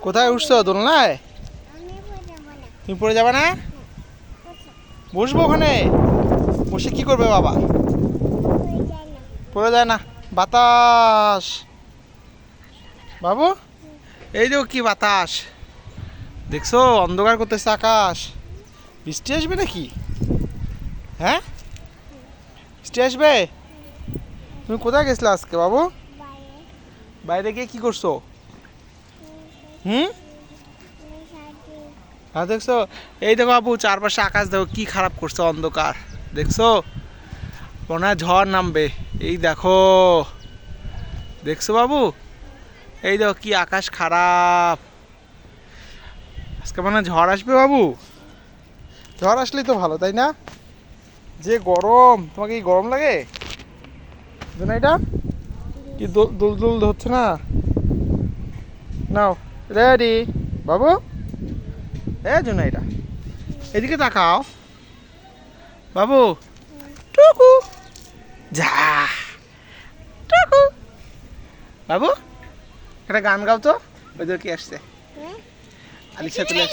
কোথায় উঠছো দোলনায়? তুমি পড়ে যাবে না? বসবো ওখানে। বসে কি করবে বাবা? পড়ে যায় না। বাতাস বাবু, এই দেখো কি বাতাস দেখছো, অন্ধকার করতেছে আকাশ। বৃষ্টি আসবে নাকি? হ্যাঁ, বৃষ্টি আসবে। তুমি কোথায় গেছিলে আজকে বাবু? বাইরে গিয়ে কি করছো? হুম, হ্যাঁ দেখছো। এই দেখো বাবু, চারপাশে আকাশ দেখো কি খারাপ করছে, অন্ধকার দেখছো, মনে হয় ঝড় নামবে। এই দেখো, দেখছো বাবু, এই দেখো কি আকাশ খারাপ। আজকে মনে হয় ঝড় আসবে বাবু। ঝড় আসলেই তো ভালো, তাই না? যে গরম, তোমাকে কি গরম লাগে না? এটা কি দুল দুল হচ্ছে না? নাও, রেডি বাবু। এ জুনাইটা, এদিকে তাকাও বাবু। টুকু, যা টুকু। বাবু, একটা গান গাও তো। ওই যে কি আসছে, আলিশা চলে আসছে।